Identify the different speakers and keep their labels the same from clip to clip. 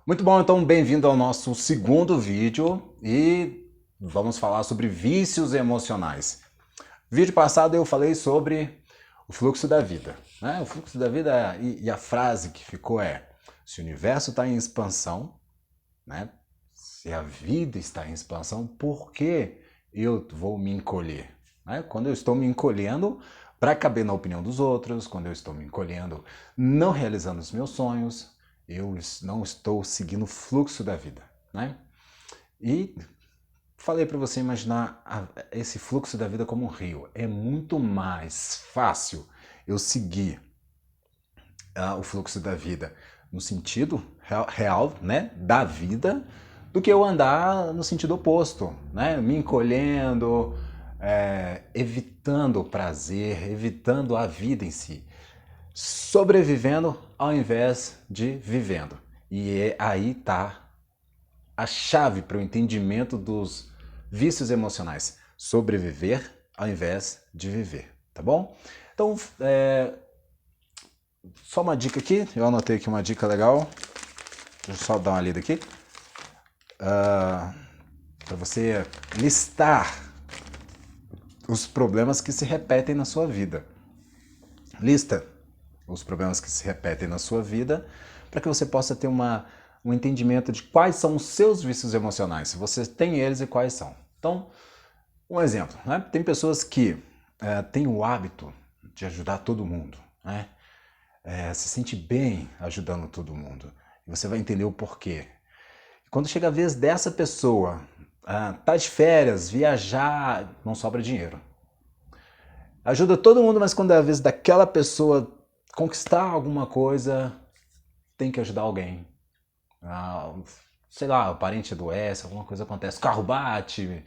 Speaker 1: Muito bom, então bem-vindo ao nosso segundo vídeo e vamos falar sobre vícios emocionais. No vídeo passado eu falei sobre o fluxo da vida, né? O fluxo da vida e a frase que ficou é: se o universo está em expansão, né? Se a vida está em expansão, por que eu vou me encolher? Né? Quando eu estou me encolhendo para caber na opinião dos outros, quando eu estou me encolhendo não realizando os meus sonhos, eu não estou seguindo o fluxo da vida. Né? E falei para você imaginar esse fluxo da vida como um rio. É muito mais fácil eu seguir o fluxo da vida no sentido real, né, da vida, do que eu andar no sentido oposto, né, me encolhendo, evitando o prazer, evitando a vida em si, sobrevivendo ao invés de vivendo. E aí tá a chave para o entendimento dos vícios emocionais: sobreviver ao invés de viver, tá bom? Então, só uma dica aqui, eu anotei aqui uma dica legal. Deixa eu só dar uma lida aqui. Para você listar os problemas que se repetem na sua vida. Lista os problemas que se repetem na sua vida para que você possa ter um entendimento de quais são os seus vícios emocionais, se você tem eles e quais são. Então, um exemplo, né? Tem pessoas que têm o hábito de ajudar todo mundo, né? Se sente bem ajudando todo mundo. E você vai entender o porquê. Quando chega a vez dessa pessoa tá de férias, viajar, não sobra dinheiro. Ajuda todo mundo, mas quando é a vez daquela pessoa conquistar alguma coisa, tem que ajudar alguém. Ah, sei lá, o parente adoece, alguma coisa acontece, o carro bate,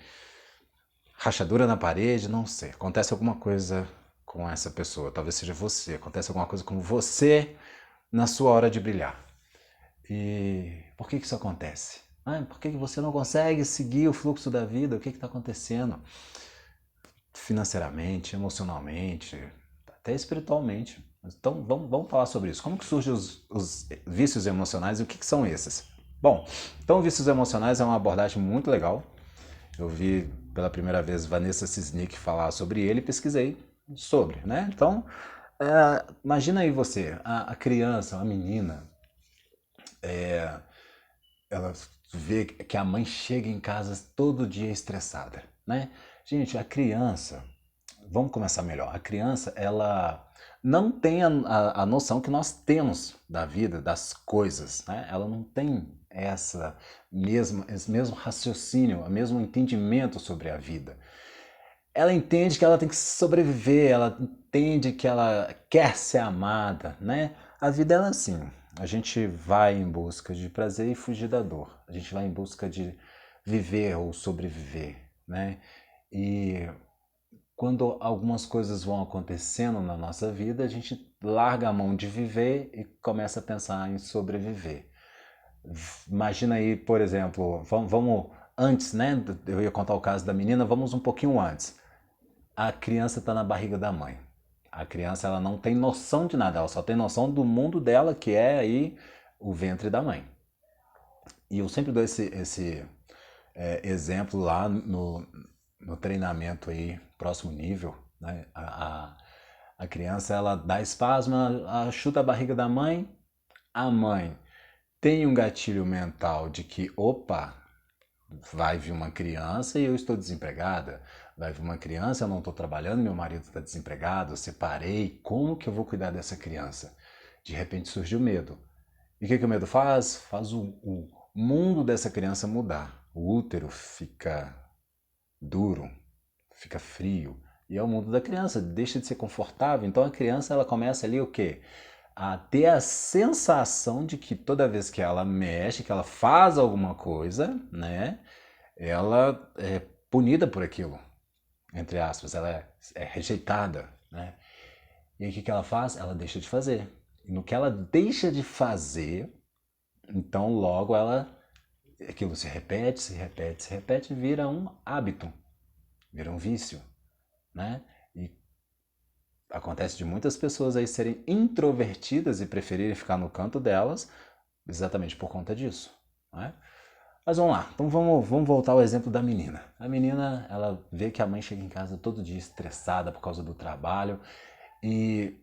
Speaker 1: rachadura na parede, não sei. Acontece alguma coisa com essa pessoa, talvez seja você. Acontece alguma coisa com você na sua hora de brilhar. E por que isso acontece? Por que você não consegue seguir o fluxo da vida? O que está acontecendo? Financeiramente, emocionalmente, até espiritualmente. Então vamos falar sobre isso. Como que surgem os vícios emocionais e o que são esses? Bom, então vícios emocionais é uma abordagem muito legal. Eu vi pela primeira vez Vanessa Cisnick falar sobre ele e pesquisei sobre, né? Então, imagina aí você, a criança, a menina, ela vê que a mãe chega em casa todo dia estressada, né? Gente, a criança, vamos começar melhor. A criança, ela não tem a noção que nós temos da vida, das coisas, né? Ela não tem esse mesmo raciocínio, o mesmo entendimento sobre a vida. Ela entende que ela tem que sobreviver, ela entende que ela quer ser amada, né? A vida é assim. A gente vai em busca de prazer e fugir da dor. A gente vai em busca de viver ou sobreviver, né? E quando algumas coisas vão acontecendo na nossa vida, a gente larga a mão de viver e começa a pensar em sobreviver. Imagina aí, por exemplo, vamos antes, né? Eu ia contar o caso da menina, vamos um pouquinho antes. A criança está na barriga da mãe. A criança ela não tem noção de nada, ela só tem noção do mundo dela, que é aí o ventre da mãe. E eu sempre dou esse exemplo lá no treinamento aí, próximo nível, né? A criança ela dá espasmo, ela chuta a barriga da mãe, a mãe tem um gatilho mental de que, opa, vai vir uma criança e eu estou desempregada. Vai vir uma criança, eu não estou trabalhando, meu marido está desempregado, eu separei, como que eu vou cuidar dessa criança? De repente surge o medo. E o que o medo faz? Faz o mundo dessa criança mudar. O útero fica duro, fica frio. E é o mundo da criança, deixa de ser confortável. Então a criança ela começa ali o quê? A ter a sensação de que toda vez que ela mexe, que ela faz alguma coisa, né? Ela é punida por aquilo, entre aspas, ela é rejeitada, né? E aí o que ela faz? Ela deixa de fazer. E no que ela deixa de fazer, então logo aquilo se repete, se repete, se repete, vira um hábito, vira um vício, né? E acontece de muitas pessoas aí serem introvertidas e preferirem ficar no canto delas exatamente por conta disso, né? Mas vamos lá, então vamos voltar ao exemplo da menina. A menina, ela vê que a mãe chega em casa todo dia estressada por causa do trabalho e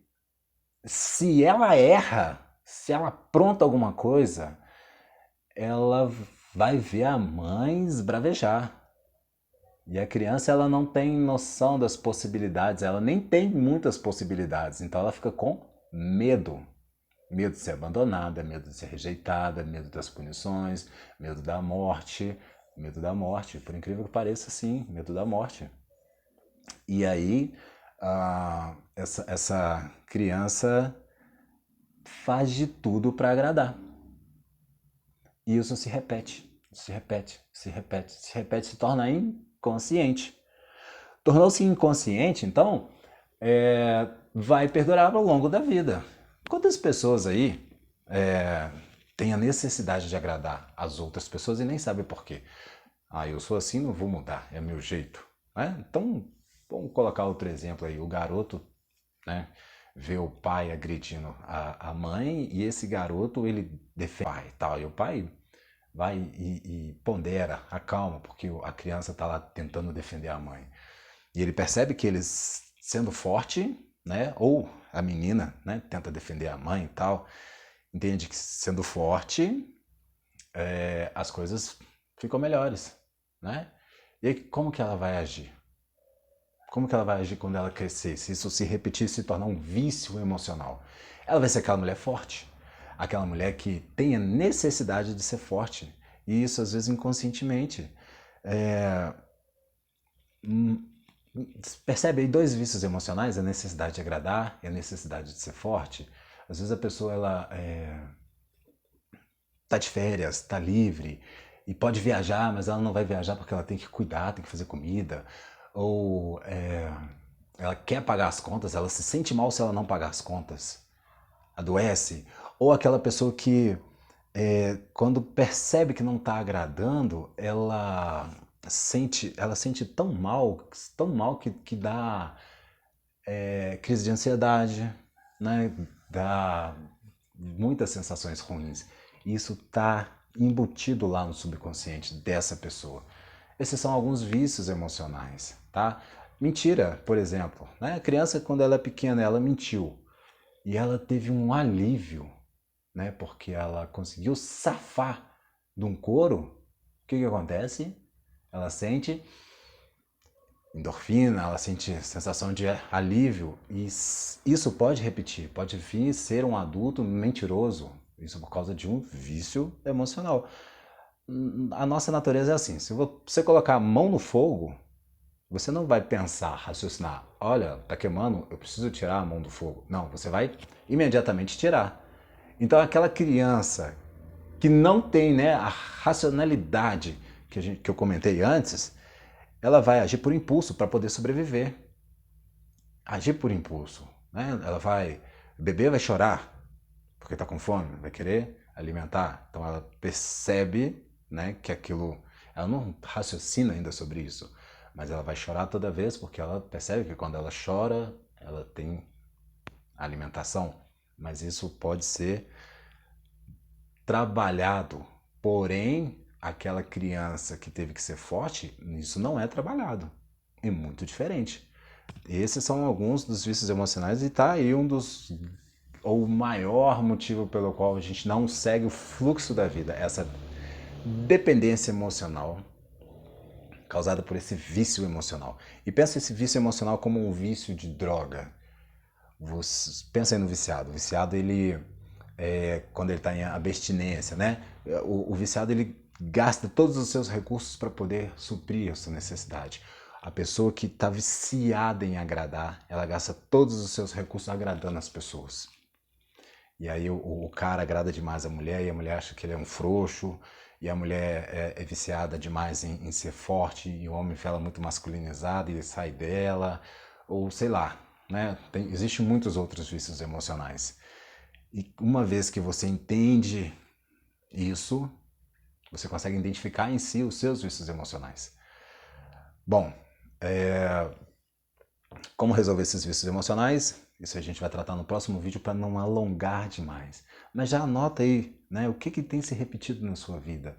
Speaker 1: se ela erra, se ela apronta alguma coisa, ela vai ver a mãe esbravejar. E a criança, ela não tem noção das possibilidades, ela nem tem muitas possibilidades, então ela fica com medo. Medo de ser abandonada, medo de ser rejeitada, medo das punições, medo da morte. Medo da morte, por incrível que pareça, sim, medo da morte. E aí, essa criança faz de tudo para agradar. E isso se repete, se repete, se repete, se repete, se torna inconsciente. Tornou-se inconsciente, então, vai perdurar ao longo da vida. Quantas pessoas aí têm a necessidade de agradar as outras pessoas e nem sabem por quê? Ah, eu sou assim, não vou mudar, é meu jeito. Né? Então, vamos colocar outro exemplo aí. O garoto, né, vê o pai agredindo a mãe e esse garoto, ele defende o pai e tal. E o pai vai e pondera, acalma, porque a criança está lá tentando defender a mãe. E ele percebe que eles, sendo forte, né, ou a menina, né, tenta defender a mãe e tal, entende que sendo forte, as coisas ficam melhores, né? E aí, como que ela vai agir? Como que ela vai agir quando ela crescer? Se isso se repetir, se tornar um vício emocional. Ela vai ser aquela mulher forte, aquela mulher que tem a necessidade de ser forte. E isso, às vezes, inconscientemente. É... Percebe aí dois vícios emocionais, a necessidade de agradar e a necessidade de ser forte. Às vezes a pessoa ela tá de férias, tá livre e pode viajar, mas ela não vai viajar porque ela tem que cuidar, tem que fazer comida, ou ela quer pagar as contas, ela se sente mal se ela não pagar as contas, adoece, ou aquela pessoa que quando percebe que não está agradando, ela sente tão mal que dá crise de ansiedade, né? Dá muitas sensações ruins. E isso está embutido lá no subconsciente dessa pessoa. Esses são alguns vícios emocionais, tá? Mentira, por exemplo, né? A criança, quando ela é pequena, ela mentiu e ela teve um alívio, né? Porque ela conseguiu safar de um couro. O que acontece? Ela sente endorfina, ela sente sensação de alívio e isso pode repetir, pode vir ser um adulto mentiroso, isso por causa de um vício emocional. A nossa natureza é assim, se você colocar a mão no fogo, você não vai pensar, raciocinar, olha, tá queimando, eu preciso tirar a mão do fogo. Não, você vai imediatamente tirar. Então aquela criança que não tem, né, a racionalidade que eu comentei antes, ela vai agir por impulso para poder sobreviver. Agir por impulso. Né? O bebê vai chorar porque está com fome, vai querer alimentar. Então ela percebe, né, que aquilo, ela não raciocina ainda sobre isso, mas ela vai chorar toda vez porque ela percebe que quando ela chora, ela tem alimentação. Mas isso pode ser trabalhado, porém aquela criança que teve que ser forte, isso não é trabalhado. É muito diferente. Esses são alguns dos vícios emocionais e tá aí ou o maior motivo pelo qual a gente não segue o fluxo da vida, essa dependência emocional causada por esse vício emocional. E pensa esse vício emocional como um vício de droga. Você pensa aí no viciado. O viciado, ele quando ele está em abstinência, né? O viciado, ele gasta todos os seus recursos para poder suprir a sua necessidade. A pessoa que está viciada em agradar, ela gasta todos os seus recursos agradando as pessoas. E aí o cara agrada demais a mulher e a mulher acha que ele é um frouxo, e a mulher é viciada demais em ser forte, e o homem vê ela muito masculinizada e ele sai dela, ou sei lá, né? Existem muitos outros vícios emocionais. E uma vez que você entende isso, você consegue identificar em si os seus vícios emocionais. Bom, como resolver esses vícios emocionais? Isso a gente vai tratar no próximo vídeo para não alongar demais. Mas já anota aí, né, o que tem se repetido na sua vida.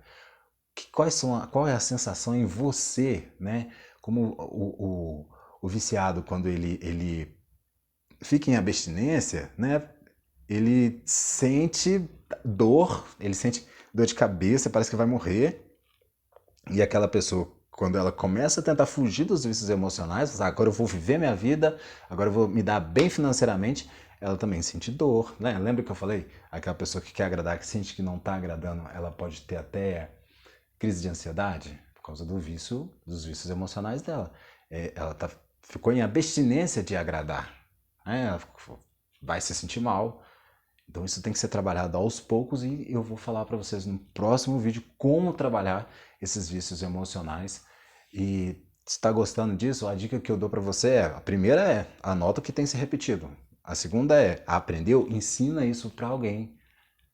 Speaker 1: Qual é a sensação em você, né? Como o viciado, quando ele fica em abstinência, né? Ele sente ele sente dor de cabeça, parece que vai morrer. E aquela pessoa, quando ela começa a tentar fugir dos vícios emocionais, agora eu vou viver minha vida, agora eu vou me dar bem financeiramente, ela também sente dor, né? Lembra que eu falei? Aquela pessoa que quer agradar, que sente que não está agradando, ela pode ter até crise de ansiedade por causa do vício, dos vícios emocionais dela. Ela ficou em abstinência de agradar, né? Ela vai se sentir mal. Então isso tem que ser trabalhado aos poucos e eu vou falar para vocês no próximo vídeo como trabalhar esses vícios emocionais. E se está gostando disso, a dica que eu dou para você a primeira é, anota o que tem se repetido. A segunda é, aprendeu? Ensina isso para alguém.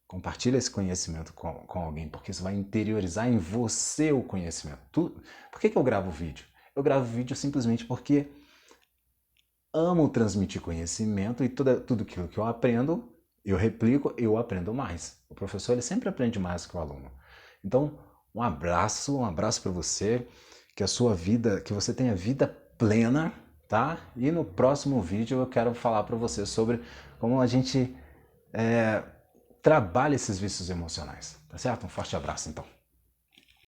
Speaker 1: Compartilha esse conhecimento com alguém, porque isso vai interiorizar em você o conhecimento. Por que eu gravo vídeo? Eu gravo vídeo simplesmente porque amo transmitir conhecimento e tudo aquilo que eu aprendo, eu replico, eu aprendo mais. O professor ele sempre aprende mais que o aluno. Então, um abraço para você, que a sua vida, que você tenha vida plena, tá? E no próximo vídeo eu quero falar para você sobre como a gente trabalha esses vícios emocionais, tá certo? Um forte abraço, então.